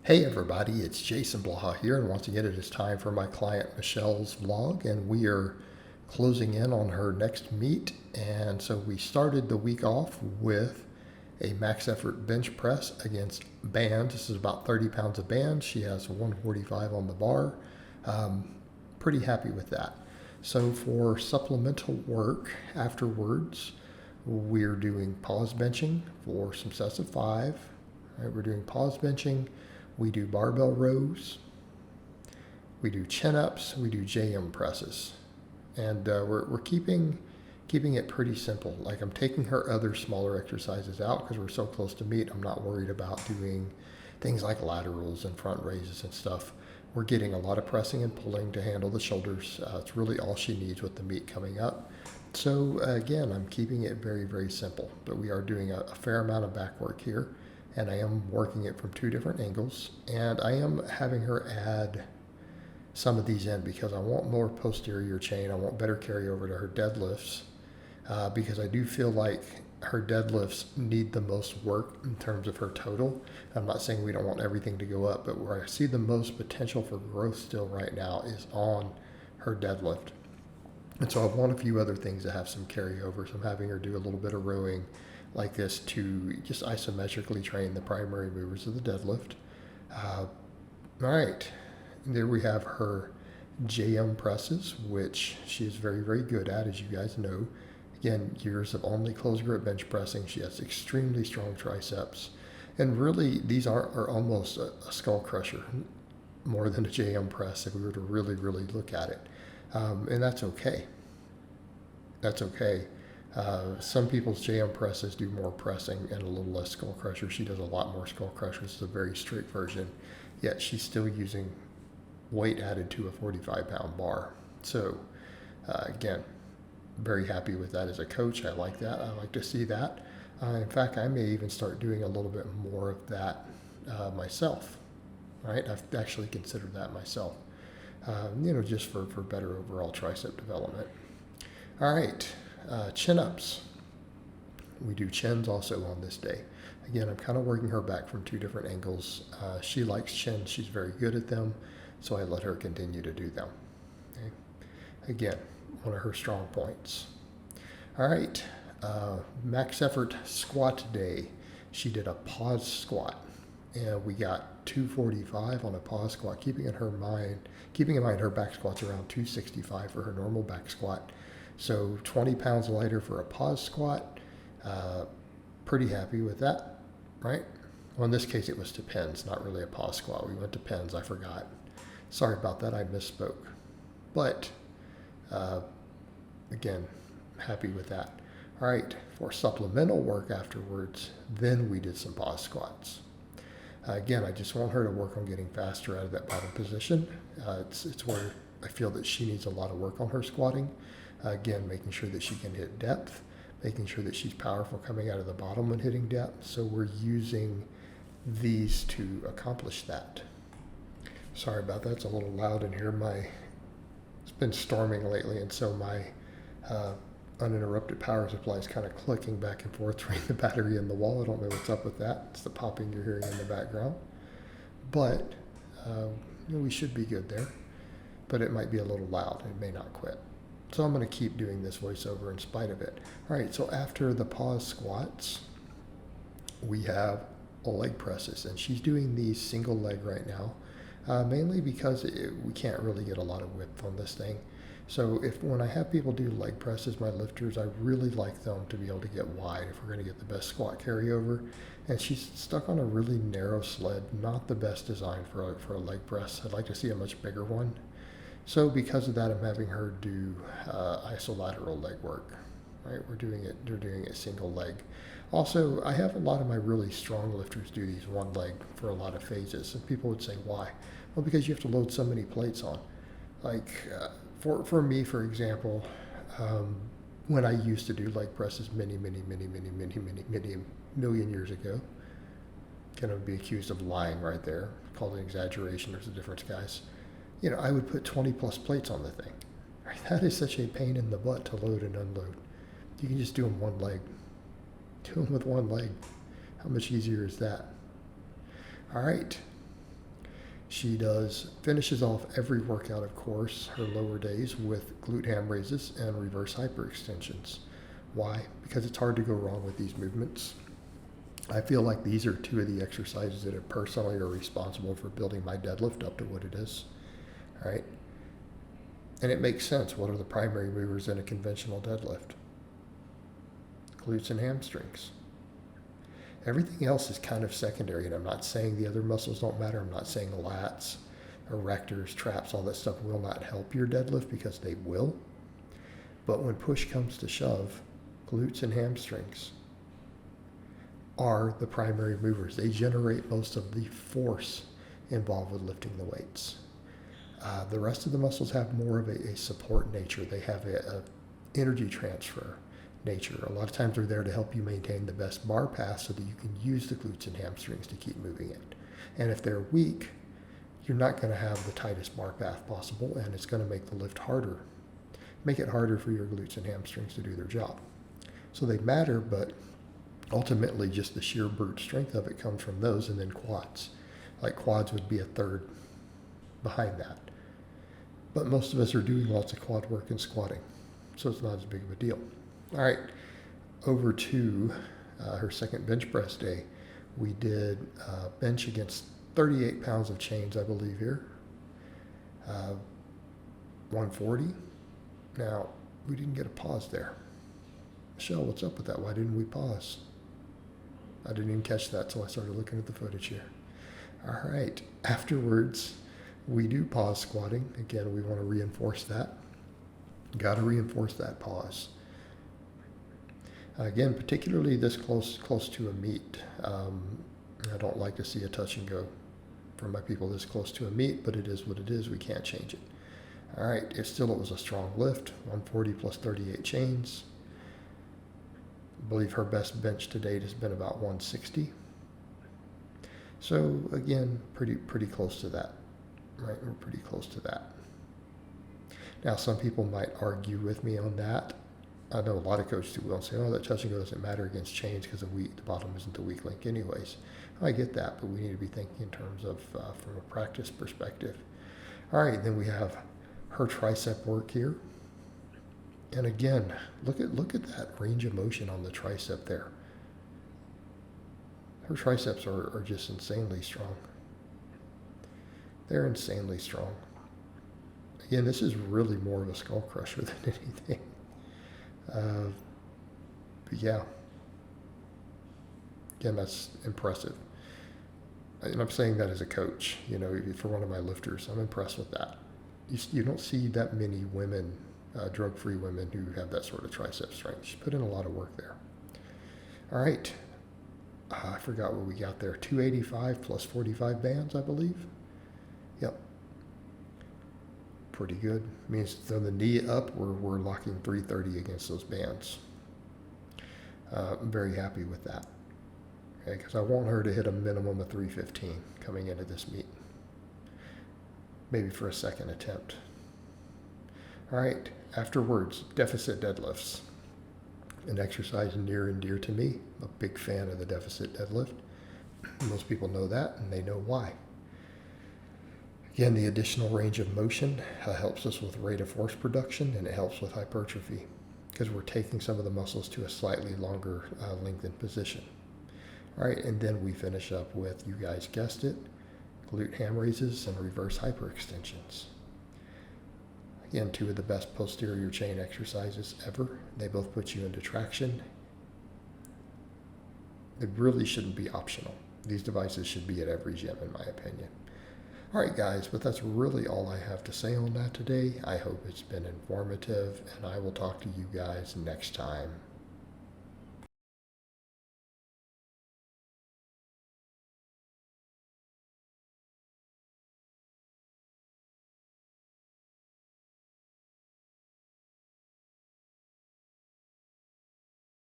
Hey everybody, it's Jason Blaha here, and once again it is time for my client Michelle's vlog, and we are closing in on her next meet. And so we started the week off with a max effort bench press against band. This is about 30 pounds of band. She has 145 on the bar. Pretty happy with that. So for supplemental work afterwards, we're doing pause benching for some sets of 5. All right, we're doing pause benching. We do barbell rows, we do chin-ups, we do JM presses. And we're keeping it pretty simple. Like, I'm taking her other smaller exercises out because we're so close to meet. I'm not worried about doing things like laterals and front raises and stuff. We're getting a lot of pressing and pulling to handle the shoulders. It's really all she needs with the meet coming up. So again, I'm keeping it very, very simple, but we are doing a fair amount of back work here, and I am working it from 2 different angles, and I am having her add some of these in because I want more posterior chain. I want better carryover to her deadlifts, because I do feel like her deadlifts need the most work in terms of her total. I'm not saying we don't want everything to go up, but where I see the most potential for growth still right now is on her deadlift. And so I want a few other things that have some carryover. So I'm having her do a little bit of rowing like this to just isometrically train the primary movers of the deadlift. All right, there we have her JM presses, which she is very, very good at, as you guys know. Again, years of only closed grip bench pressing. She has extremely strong triceps. And really, these are almost a skull crusher more than a JM press if we were to really, really look at it. And that's okay. That's okay. Some people's JM presses do more pressing and a little less skull crusher. She does a lot more skull crushers. It's a very strict version, yet she's still using weight added to a 45-pound bar. So again, very happy with that as a coach. I like that. I like to see that. In fact, I may even start doing a little bit more of that myself. Right? I've actually considered that myself. Just for better overall tricep development. All right, chin-ups. We do chins also on this day. Again, I'm kind of working her back from 2 different angles. She likes chins. She's very good at them, so I let her continue to do them. Okay? Again, one of her strong points. All right, max effort squat day. She did a pause squat, and we got 245 on a pause squat, keeping in mind her back squat's around 265 for her normal back squat. So 20 pounds lighter for a pause squat. Pretty happy with that, right? Well, in this case, it was to pins, not really a pause squat. We went to pins, I forgot. Sorry about that, I misspoke. But again, happy with that. All right, for supplemental work afterwards, then we did some pause squats. Again, I just want her to work on getting faster out of that bottom position. It's where I feel that she needs a lot of work on her squatting. Again, making sure that she can hit depth, making sure that she's powerful coming out of the bottom when hitting depth. So we're using these to accomplish that. Sorry about that, it's a little loud in here. It's been storming lately, and so my uninterrupted power supply is kind of clicking back and forth between the battery and the wall. I don't know what's up with that. It's the popping you're hearing in the background. But we should be good there. But it might be a little loud. It may not quit. So I'm going to keep doing this voiceover in spite of it. All right, so after the pause squats, we have leg presses. And she's doing these single leg right now, mainly because we can't really get a lot of width on this thing. So when I have people do leg presses, my lifters, I really like them to be able to get wide if we're going to get the best squat carryover. And she's stuck on a really narrow sled, not the best design for a leg press. I'd like to see a much bigger one. So because of that, I'm having her do isolateral leg work. Right? They're doing it single leg. Also, I have a lot of my really strong lifters do these one leg for a lot of phases. And people would say, why? Well, because you have to load so many plates on. Like, for me, for example, when I used to do leg presses many million years ago, going to be accused of lying right there, called an exaggeration. There's a difference, guys. I would put 20 plus plates on the thing. Right? That is such a pain in the butt to load and unload. You can just do them one leg. Do them with one leg. How much easier is that? All right. She finishes off every workout, of course, her lower days with glute ham raises and reverse hyperextensions. Why? Because it's hard to go wrong with these movements. I feel like these are two of the exercises that personally are responsible for building my deadlift up to what it is. All right. And it makes sense. What are the primary movers in a conventional deadlift? Glutes and hamstrings. Everything else is kind of secondary, and I'm not saying the other muscles don't matter. I'm not saying lats, erectors, traps, all that stuff will not help your deadlift, because they will. But when push comes to shove, glutes and hamstrings are the primary movers. They generate most of the force involved with lifting the weights. The rest of the muscles have more of a support nature. They have a energy transfer nature. A lot of times they're there to help you maintain the best bar pass so that you can use the glutes and hamstrings to keep moving it. And if they're weak, you're not going to have the tightest bar path possible, and it's going to make the lift harder. Make it harder for your glutes and hamstrings to do their job. So they matter, but ultimately just the sheer brute strength of it comes from those, and then quads. Like quads would be a third behind that. But most of us are doing lots of quad work and squatting, so it's not as big of a deal. All right, over to her second bench press day. We did bench against 38 pounds of chains, I believe here. 140. Now, we didn't get a pause there. Michelle, what's up with that? Why didn't we pause? I didn't even catch that till I started looking at the footage here. All right, afterwards, we do pause squatting. Again, we want to reinforce that. Got to reinforce that pause. Again, particularly this close to a meet. I don't like to see a touch and go from my people this close to a meet, but it is what it is. We can't change it. All right, it was a strong lift, 140 plus 38 chains. I believe her best bench to date has been about 160. So again, pretty close to that, right? We're pretty close to that. Now, some people might argue with me on that. I know a lot of coaches who will say, oh, that touch and go doesn't matter against chains because the bottom isn't the weak link anyways. I get that, but we need to be thinking in terms of from a practice perspective. All right, then we have her tricep work here. And again, look at that range of motion on the tricep there. Her triceps are just insanely strong. They're insanely strong. Again, this is really more of a skull crusher than anything. But yeah, again, that's impressive. And I'm saying that as a coach, for one of my lifters, I'm impressed with that. You don't see that many women, drug-free women who have that sort of tricep strength. She's put in a lot of work there. All right. I forgot what we got there. 285 plus 45 bands, I believe. Yep. Pretty good. Means throw the knee up, we're locking 330 against those bands. I'm very happy with that. Okay, because I want her to hit a minimum of 315 coming into this meet. Maybe for a second attempt. All right, afterwards, deficit deadlifts. An exercise near and dear to me. I'm a big fan of the deficit deadlift. Most people know that, and they know why. Again, the additional range of motion helps us with rate of force production, and it helps with hypertrophy because we're taking some of the muscles to a slightly longer lengthened position. All right, and then we finish up with, you guys guessed it, glute ham raises and reverse hyperextensions. Again, two of the best posterior chain exercises ever. They both put you into traction. They really shouldn't be optional. These devices should be at every gym, in my opinion. All right, guys, but that's really all I have to say on that today. I hope it's been informative, and I will talk to you guys next time.